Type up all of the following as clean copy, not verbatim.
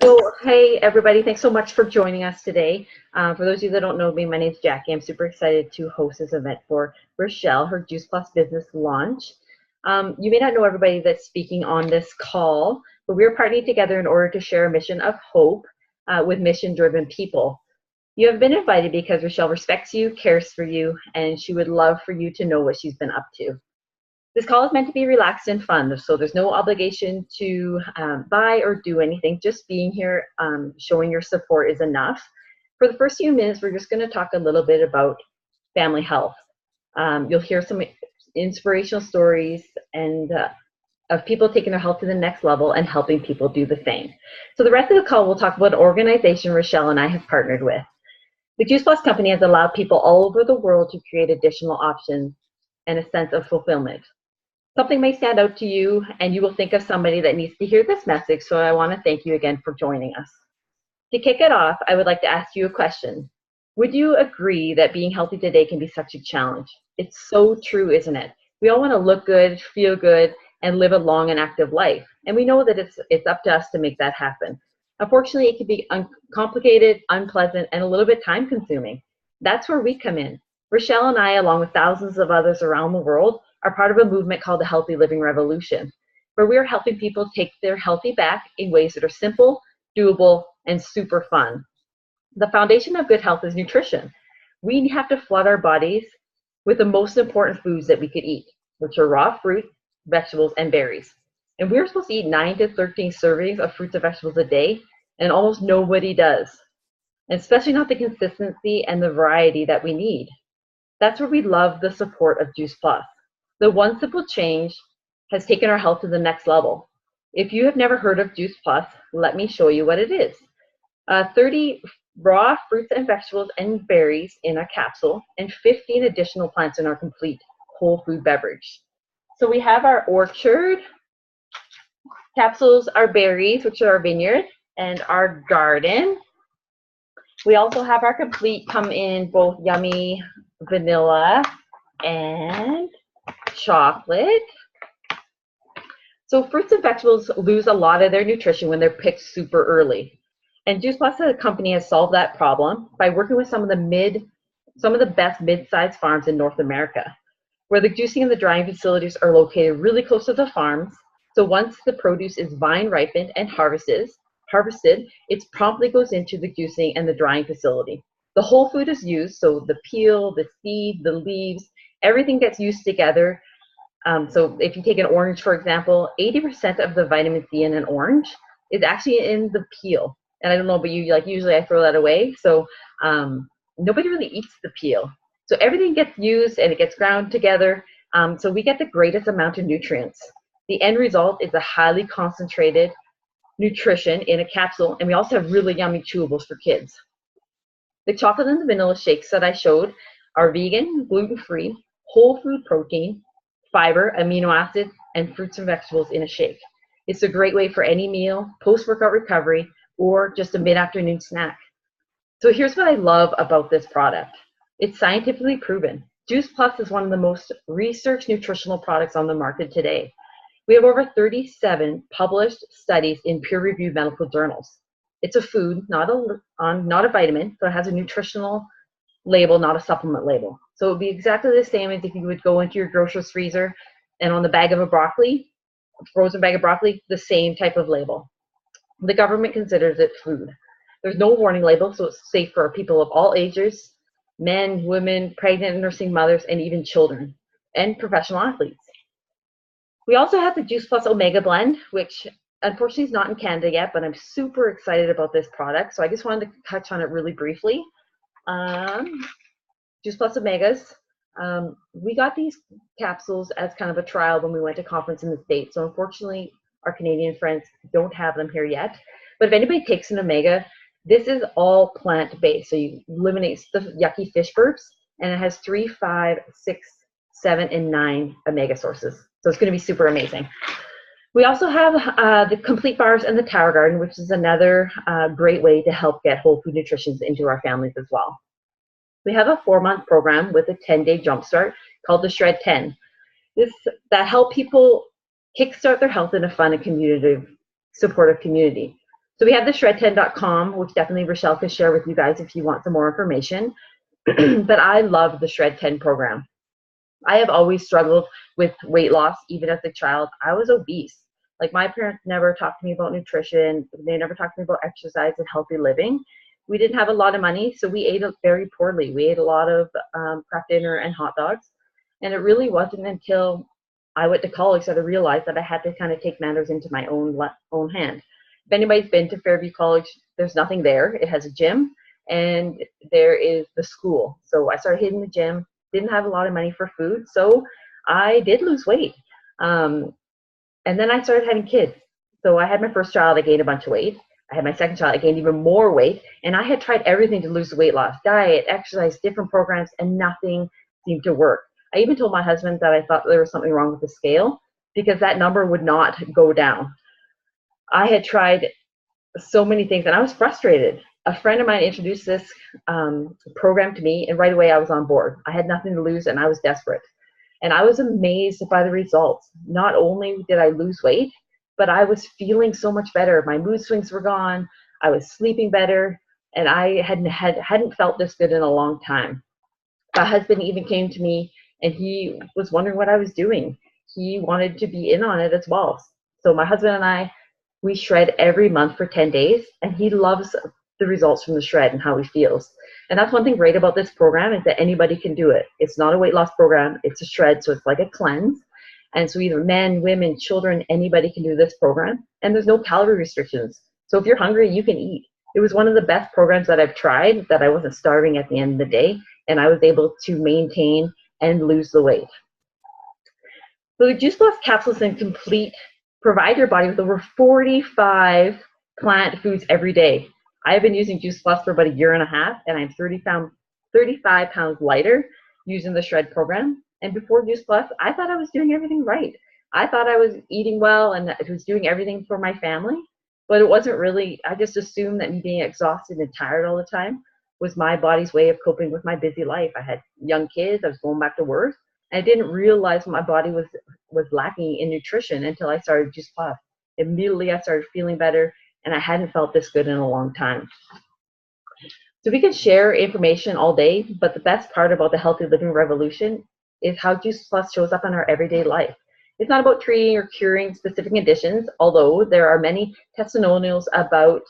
So, hey everybody, thanks so much for joining us today. For those of you that don't know me, my name's Jackie. I'm super excited to host this event for Rochelle, her Juice Plus business launch. You may not know everybody that's speaking on this call, but we're partnering together in order to share a mission of hope with mission-driven people. You have been invited because Rochelle respects you, cares for you, and she would love for you to know what she's been up to. This call is meant to be relaxed and fun, so there's no obligation to buy or do anything. Just being here, showing your support is enough. For the first few minutes, we're just going to talk a little bit about family health. You'll hear some inspirational stories and of people taking their health to the next level and helping people do the same. So the rest of the call, we'll talk about an organization Rochelle and I have partnered with. The Juice Plus company has allowed people all over the world to create additional options and a sense of fulfillment. Something may stand out to you and you will think of somebody that needs to hear this message, so I want to thank you again for joining us. To kick it off, I would like to ask you a question. Would you agree that being healthy today can be such a challenge? It's so true, isn't it? We all want to look good, feel good, and live a long and active life. And we know that it's up to us to make that happen. Unfortunately, it can be complicated, unpleasant, and a little bit time consuming. That's where we come in. Rochelle and I, along with thousands of others around the world, are part of a movement called the Healthy Living Revolution, where we are helping people take their healthy back in ways that are simple, doable, and super fun. The foundation of good health is nutrition. We have to flood our bodies with the most important foods that we could eat, which are raw fruit, vegetables, and berries. And we're supposed to eat 9 to 13 servings of fruits and vegetables a day, and almost nobody does, and especially not the consistency and the variety that we need. That's where we love the support of Juice Plus. The one simple change has taken our health to the next level. If you have never heard of Juice Plus, let me show you what it is. 30 raw fruits and vegetables and berries in a capsule and 15 additional plants in our complete whole food beverage. So we have our orchard capsules, our berries, which are our vineyard, and our garden. We also have our complete come in both yummy vanilla and chocolate. So fruits and vegetables lose a lot of their nutrition when they're picked super early. And Juice Plus as a company has solved that problem by working with some of the best mid-sized farms in North America, where the juicing and the drying facilities are located really close to the farms. So once the produce is vine ripened and harvested, it promptly goes into the juicing and the drying facility. The whole food is used, so the peel, the seed, the leaves, everything gets used together. So if you take an orange, for example, 80% of the vitamin C in an orange is actually in the peel. And I don't know about you, like usually I throw that away. So nobody really eats the peel. So everything gets used and it gets ground together. So we get the greatest amount of nutrients. The end result is a highly concentrated nutrition in a capsule. And we also have really yummy chewables for kids. The chocolate and the vanilla shakes that I showed are vegan, gluten-free, whole food protein, fiber, amino acids, and fruits and vegetables in a shake. It's a great way for any meal, post-workout recovery, or just a mid-afternoon snack. So here's what I love about this product. It's scientifically proven. Juice Plus is one of the most researched nutritional products on the market today. We have over 37 published studies in peer-reviewed medical journals. It's a food, not a vitamin, so it has a nutritional label, not a supplement label. So it would be exactly the same as if you would go into your grocer's freezer and on the bag of a broccoli, frozen bag of broccoli, the same type of label. The government considers it food. There's no warning label, so it's safe for people of all ages, men, women, pregnant and nursing mothers, and even children, and professional athletes. We also have the Juice Plus Omega Blend, which unfortunately is not in Canada yet, but I'm super excited about this product. So I just wanted to touch on it really briefly. Juice Plus Omegas. We got these capsules as kind of a trial when we went to conference in the States. So unfortunately, our Canadian friends don't have them here yet. But if anybody takes an Omega, this is all plant-based. So you eliminate the yucky fish burps, and it has 3, 5, 6, 7, and 9 Omega sources. So it's going to be super amazing. We also have the Complete Bars and the Tower Garden, which is another great way to help get whole food nutrition into our families as well. We have a 4-month program with a 10-day jumpstart called the Shred 10. That help people kickstart their health in a fun and supportive community. So we have the shred10.com, which definitely Rochelle could share with you guys if you want some more information. But I love the Shred 10 program. I have always struggled with weight loss, even as a child. I was obese. Like, my parents never talked to me about nutrition. They never talked to me about exercise and healthy living. We didn't have a lot of money, so we ate very poorly. We ate a lot of Kraft Dinner and hot dogs. And it really wasn't until I went to college that I realized that I had to kind of take matters into my own hand. If anybody's been to Fairview College, there's nothing there. It has a gym and there is the school. So I started hitting the gym, didn't have a lot of money for food, so I did lose weight. And then I started having kids. So I had my first child, I gained a bunch of weight. I had my second child, I gained even more weight. And I had tried everything to lose the weight loss, diet, exercise, different programs, and nothing seemed to work. I even told my husband that I thought there was something wrong with the scale because that number would not go down. I had tried so many things and I was frustrated. A friend of mine introduced this program to me, and right away I was on board. I had nothing to lose and I was desperate. And I was amazed by the results. Not only did I lose weight, but I was feeling so much better. My mood swings were gone. I was sleeping better, and I hadn't felt this good in a long time. My husband even came to me, and he was wondering what I was doing. He wanted to be in on it as well. So my husband and I, we shred every month for 10 days, and he loves the results from the shred and how he feels. And that's one thing great about this program is that anybody can do it. It's not a weight loss program, it's a shred, so it's like a cleanse. And so either men, women, children, anybody can do this program. And there's no calorie restrictions. So if you're hungry, you can eat. It was one of the best programs that I've tried, that I wasn't starving at the end of the day, and I was able to maintain and lose the weight. So the Juice Plus capsules and complete provide your body with over 45 plant foods every day. I have been using Juice Plus for about a year and a half, and I'm 35 pounds lighter using the Shred program. And before Juice Plus, I thought I was doing everything right. I thought I was eating well and I was doing everything for my family, but it wasn't really. I just assumed that me being exhausted and tired all the time was my body's way of coping with my busy life. I had young kids, I was going back to work, and I didn't realize my body was lacking in nutrition until I started Juice Plus. Immediately I started feeling better, and I hadn't felt this good in a long time. So we can share information all day, but the best part about the Healthy Living Revolution is how Juice Plus shows up in our everyday life. It's not about treating or curing specific conditions, although there are many testimonials about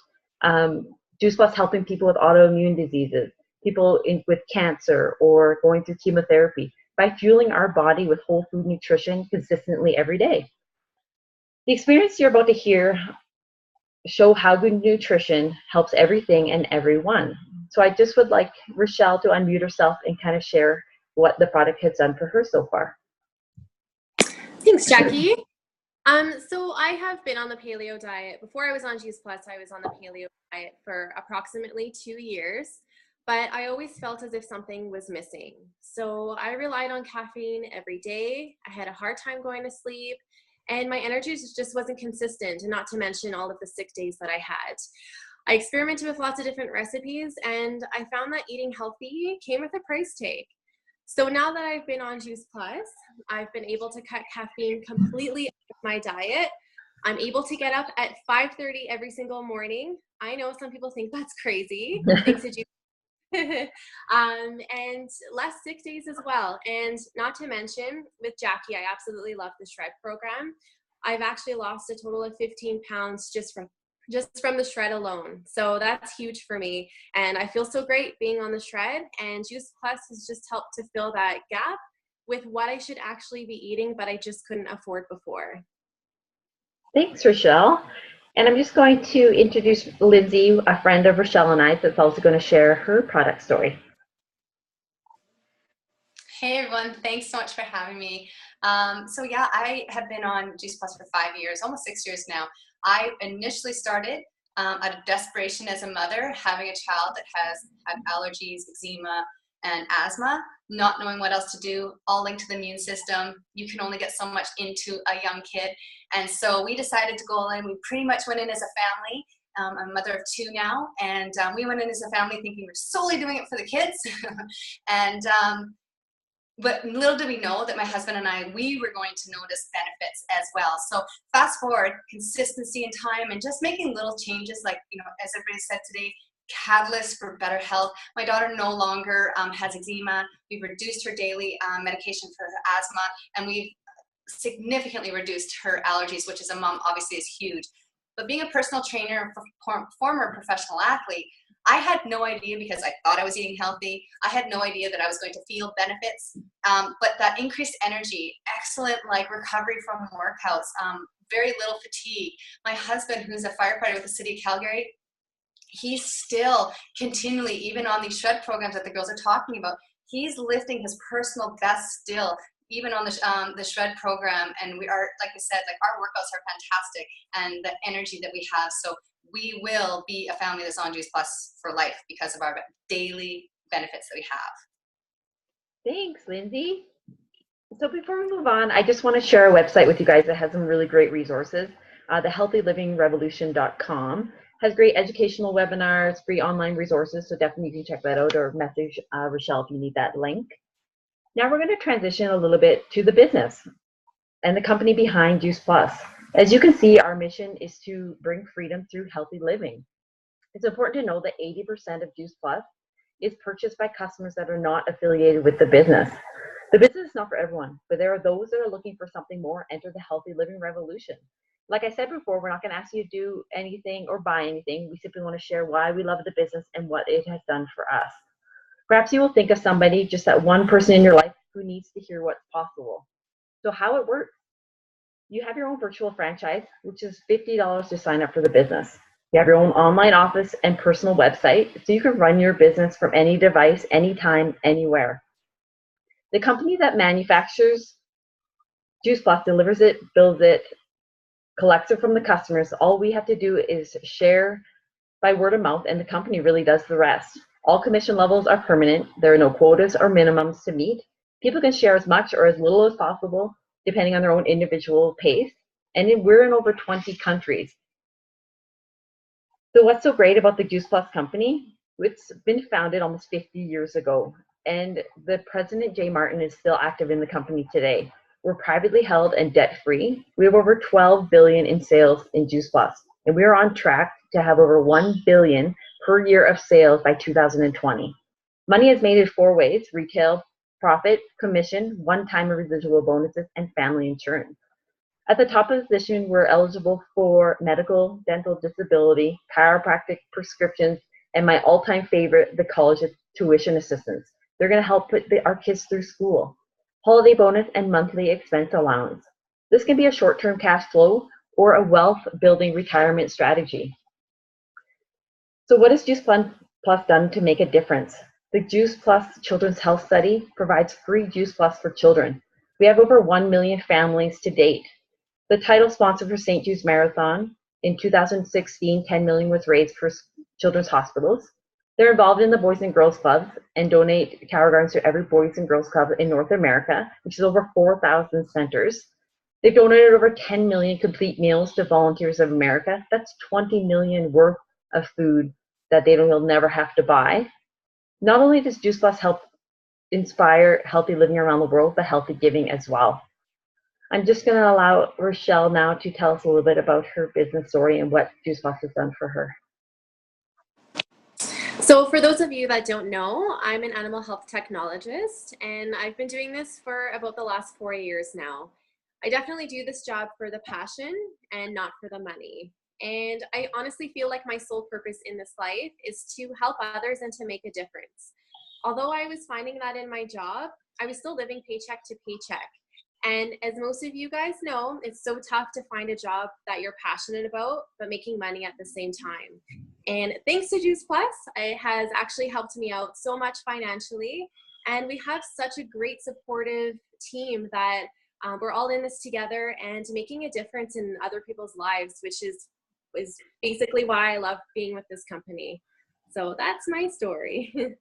Juice Plus helping people with autoimmune diseases, people with cancer, or going through chemotherapy by fueling our body with whole food nutrition consistently every day. The experience you're about to hear show how good nutrition helps everything and everyone. So I just would like Rochelle to unmute herself and kind of share what the product has done for her so far. Thanks, Jackie. So I have been on the paleo diet. Before I was on Juice Plus, I was on the paleo diet for approximately 2 years, but I always felt as if something was missing. So I relied on caffeine every day. I had a hard time going to sleep, and my energy just wasn't consistent, and not to mention all of the sick days that I had. I experimented with lots of different recipes, and I found that eating healthy came with a price tag. So now that I've been on Juice Plus, I've been able to cut caffeine completely out of my diet. I'm able to get up at 5:30 every single morning. I know some people think that's crazy. Thanks to Juice. And less sick days as well. And not to mention, with Jackie, I absolutely love the Shred program. I've actually lost a total of 15 pounds just from the shred alone. So that's huge for me. And I feel so great being on the shred, and Juice Plus has just helped to fill that gap with what I should actually be eating, but I just couldn't afford before. Thanks, Rochelle. And I'm just going to introduce Lindsay, a friend of Rochelle and I, that's also going to share her product story. Hey everyone, thanks so much for having me. So yeah, I have been on Juice Plus for 5 years, almost 6 years now. I initially started out of desperation as a mother, having a child that has had allergies, eczema, and asthma, not knowing what else to do, all linked to the immune system. You can only get so much into a young kid. And so we decided to go all in. We pretty much went in as a family. I'm a mother of 2 now, and we went in as a family thinking we're solely doing it for the kids. And but little did we know that my husband and I, we were going to notice benefits as well. So fast forward, consistency and time and just making little changes, like, as everybody said today, catalyst for better health. My daughter no longer has eczema. We've reduced her daily medication for her asthma, and we've significantly reduced her allergies, which as a mom obviously is huge. But being a personal trainer, former professional athlete, I had no idea, because I thought I was eating healthy. I had no idea that I was going to feel benefits. But that increased energy, excellent recovery from workouts, very little fatigue. My husband, who's a firefighter with the city of Calgary, he's still continually, even on these shred programs that the girls are talking about, he's lifting his personal best still, even on the shred program. And we are, like I said, our workouts are fantastic, and the energy that we have. So we will be a family that's on Juice Plus for life because of our daily benefits that we have. Thanks, Lindsay. So before we move on, I just want to share a website with you guys that has some really great resources. The healthylivingrevolution.com has great educational webinars, free online resources, so definitely you can check that out, or message Rochelle if you need that link. Now we're going to transition a little bit to the business and the company behind Juice Plus. As you can see, our mission is to bring freedom through healthy living. It's important to know that 80% of Juice Plus is purchased by customers that are not affiliated with the business. The business is not for everyone, but there are those that are looking for something more. Enter the healthy living revolution. Like I said before, we're not going to ask you to do anything or buy anything. We simply want to share why we love the business and what it has done for us. Perhaps you will think of somebody, just that one person in your life who needs to hear what's possible. So how it works: you have your own virtual franchise, which is $50 to sign up for the business. You have your own online office and personal website, so you can run your business from any device, anytime, anywhere. The company that manufactures Juice Plus delivers it, builds it, collects it from the customers. All we have to do is share by word of mouth, and the company really does the rest. All commission levels are permanent. There are no quotas or minimums to meet. People can share as much or as little as possible, depending on their own individual pace. And we're in over 20 countries. So what's so great about the Juice Plus company? It's been founded almost 50 years ago, and the president, Jay Martin, is still active in the company today. We're privately held and debt-free. We have over $12 billion in sales in Juice Plus, and we are on track to have over $1 billion per year of sales by 2020. Money is made in 4 ways: retail, profit, commission, one-time residual bonuses, and family insurance. At the top of the position, we're eligible for medical, dental, disability, chiropractic, prescriptions, and my all-time favorite, the college tuition assistance. They're going to help put our kids through school. Holiday bonus and monthly expense allowance. This can be a short-term cash flow or a wealth-building retirement strategy. So what has Juice Plus done to make a difference? The Juice Plus Children's Health Study provides free Juice Plus for children. We have over 1 million families to date. The title sponsor for St. Jude's Marathon. In 2016, $10 million was raised for children's hospitals. They're involved in the Boys and Girls Clubs and donate Cower Gardens to every Boys and Girls Club in North America, which is over 4,000 centers. They've donated over 10 million complete meals to Volunteers of America. That's 20 million worth of food that will never have to buy. Not only does Juice Plus help inspire healthy living around the world, but healthy giving as well. I'm just going to allow Rochelle now to tell us a little bit about her business story and what Juice Plus has done for her. So for those of you that don't know, I'm an animal health technologist, and I've been doing this for about the last 4 years now. I definitely do this job for the passion and not for the money. And I honestly feel like my sole purpose in this life is to help others and to make a difference. Although I was finding that in my job, I was still living paycheck to paycheck. And as most of you guys know, it's so tough to find a job that you're passionate about, but making money at the same time. And thanks to Juice Plus, it has actually helped me out so much financially. And we have such a great supportive team that we're all in this together and making a difference in other people's lives, which is basically why I love being with this company. So that's my story.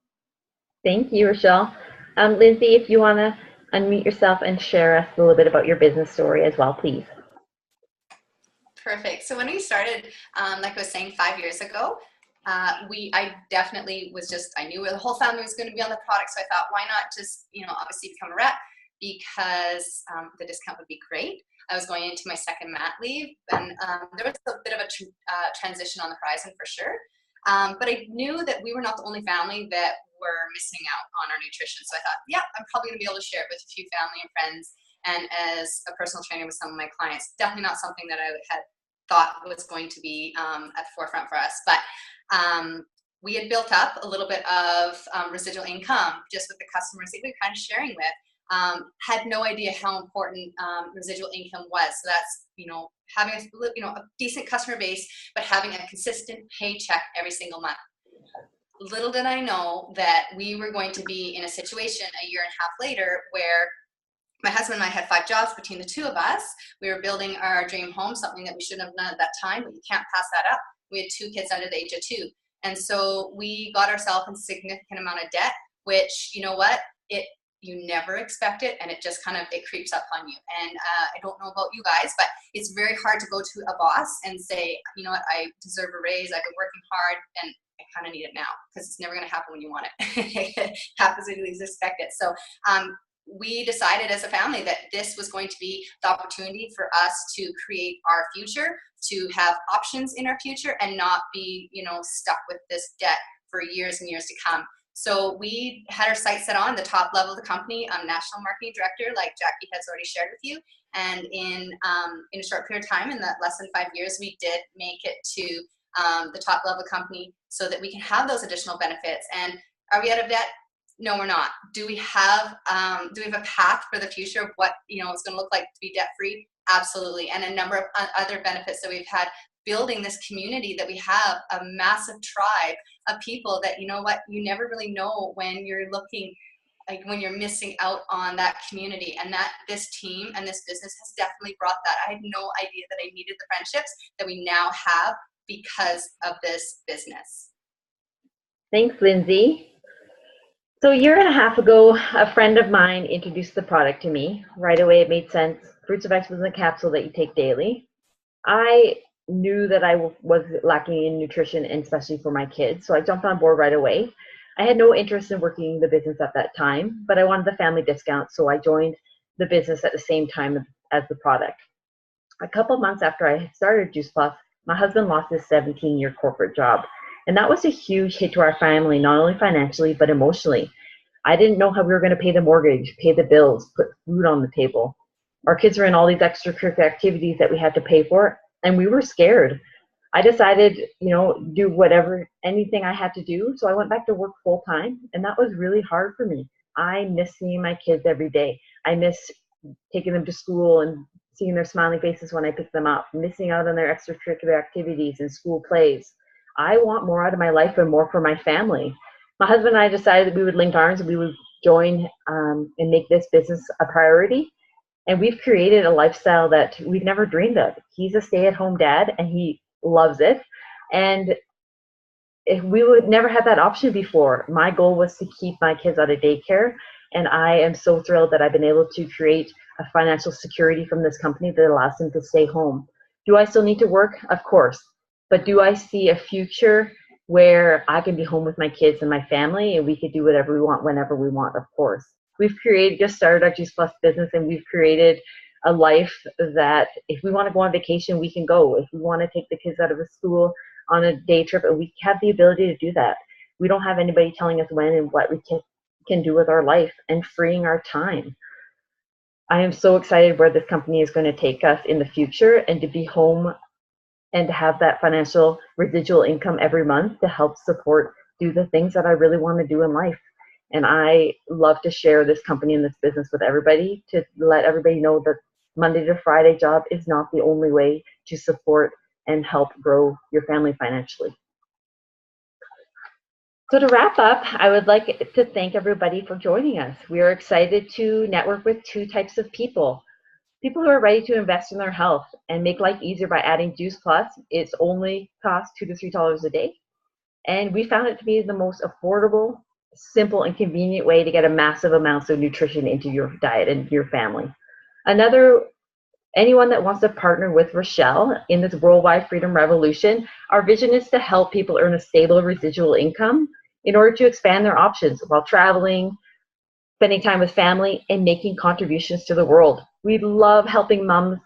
Thank you, Rochelle. Lindsay, if you want to unmute yourself and share us a little bit about your business story as well, please. Perfect. So when we started, like I was saying, 5 years ago, I definitely was just, I knew the whole family was going to be on the product. So I thought, why not just, obviously become a rep, because the discount would be great. I was going into my second mat leave, and there was a bit of a transition on the horizon for sure. But I knew that we were not the only family that were missing out on our nutrition. So I thought, yeah, I'm probably going to be able to share it with a few family and friends. And as a personal trainer with some of my clients, definitely not something that I had thought was going to be at the forefront for us. But we had built up a little bit of residual income just with the customers that we were kind of sharing with. Had no idea how important residual income was. So that's, having a decent customer base, but having a consistent paycheck every single month. Little did I know that we were going to be in a situation a year and a half later where my husband and I had 5 jobs between the two of us. We were building our dream home, something that we shouldn't have done at that time, but you can't pass that up. We had 2 kids under the age of 2. And so we got ourselves in a significant amount of debt, which, you know what, you never expect it, and it just it creeps up on you. And I don't know about you guys, but it's very hard to go to a boss and say, you know what, I deserve a raise, I've been working hard, and I kind of need it now, because it's never going to happen when you want it. It happens when you least expect it. So we decided as a family that this was going to be the opportunity for us to create our future, to have options in our future, and not be, stuck with this debt for years and years to come. So we had our sights set on the top level of the company, national marketing director, like Jackie has already shared with you. And in a short period of time, in that less than 5 years, we did make it to the top level of the company so that we can have those additional benefits. And are we out of debt? No, we're not. Do we have a path for the future of what it's going to look like to be debt free? Absolutely. And a number of other benefits that we've had building this community, that we have a massive tribe of people that, you never really know when you're looking, like when you're missing out on that community. And that this team and this business has definitely brought that. I had no idea that I needed the friendships that we now have because of this business. Thanks, Lindsay. So a year and a half ago, a friend of mine introduced the product to me. Right away, it made sense. Fruits and vegetables in a capsule that you take daily. I knew that I was lacking in nutrition, and especially for my kids, so I jumped on board right away. I had no interest in working the business at that time, but I wanted the family discount, so I joined the business at the same time as the product. A couple of months after I had started Juice Plus, my husband lost his 17-year corporate job. And that was a huge hit to our family, not only financially, but emotionally. I didn't know how we were going to pay the mortgage, pay the bills, put food on the table. Our kids were in all these extracurricular activities that we had to pay for, and we were scared. I decided, do anything I had to do. So I went back to work full time, and that was really hard for me. I miss seeing my kids every day. I miss taking them to school and seeing their smiling faces when I pick them up, missing out on their extracurricular activities and school plays. I want more out of my life and more for my family. My husband and I decided that we would link arms and we would join and make this business a priority. And we've created a lifestyle that we've never dreamed of. He's a stay-at-home dad, and he loves it. And if we would never had that option before. My goal was to keep my kids out of daycare, and I am so thrilled that I've been able to create a financial security from this company that allows them to stay home. Do I still need to work? Of course. But do I see a future where I can be home with my kids and my family, and we could do whatever we want whenever we want? Of course. We've just started our Juice Plus business, and we've created a life that if we want to go on vacation, we can go. If we want to take the kids out of the school on a day trip, and we have the ability to do that. We don't have anybody telling us when and what we can do with our life, and freeing our time. I am so excited where this company is going to take us in the future, and to be home and to have that financial residual income every month to help do the things that I really want to do in life. And I love to share this company and this business with everybody, to let everybody know that Monday to Friday job is not the only way to support and help grow your family financially. So to wrap up, I would like to thank everybody for joining us. We are excited to network with 2 types of people. People who are ready to invest in their health and make life easier by adding Juice Plus. It's only costs $2 to $3 a day. And we found it to be the most affordable, simple, and convenient way to get a massive amounts of nutrition into your diet and your family. Another anyone that wants to partner with Rochelle in this worldwide freedom revolution. Our vision is to help people earn a stable residual income in order to expand their options while traveling, spending time with family, and making contributions to the world. We love helping moms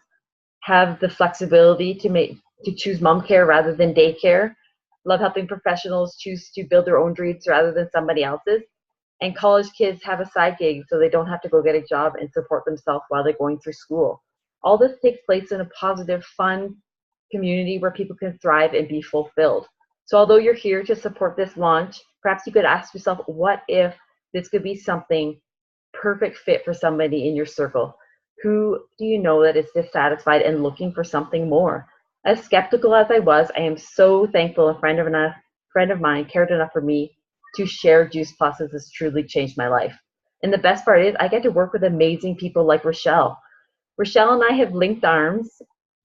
have the flexibility to choose mom care rather than daycare. Love helping professionals choose to build their own dreams rather than somebody else's. And college kids have a side gig so they don't have to go get a job and support themselves while they're going through school. All this takes place in a positive, fun community where people can thrive and be fulfilled. So although you're here to support this launch, perhaps you could ask yourself, what if this could be something perfect fit for somebody in your circle? Who do you know that is dissatisfied and looking for something more? As skeptical as I was, I am so thankful a friend of mine cared enough for me to share Juice Plus, as this truly changed my life. And the best part is I get to work with amazing people like Rochelle. Rochelle and I have linked arms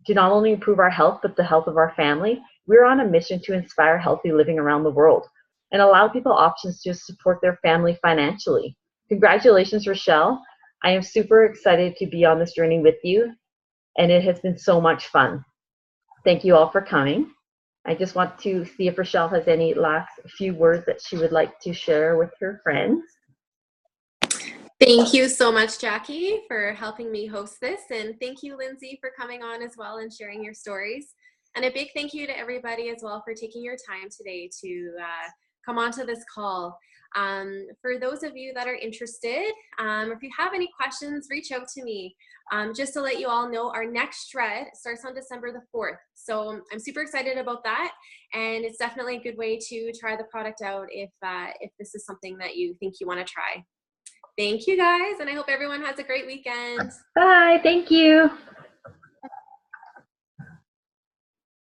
to not only improve our health, but the health of our family. We're on a mission to inspire healthy living around the world and allow people options to support their family financially. Congratulations, Rochelle. I am super excited to be on this journey with you, and it has been so much fun. Thank you all for coming. I just want to see if Rochelle has any last few words that she would like to share with her friends. Thank you so much, Jackie, for helping me host this. And thank you, Lindsay, for coming on as well and sharing your stories. And a big thank you to everybody as well for taking your time today to come onto this call. For those of you that are interested, if you have any questions, reach out to me. Just to let you all know, our next shred starts on December the 4th. So I'm super excited about that. And it's definitely a good way to try the product out if this is something that you think you want to try. Thank you guys, and I hope everyone has a great weekend. Bye, thank you.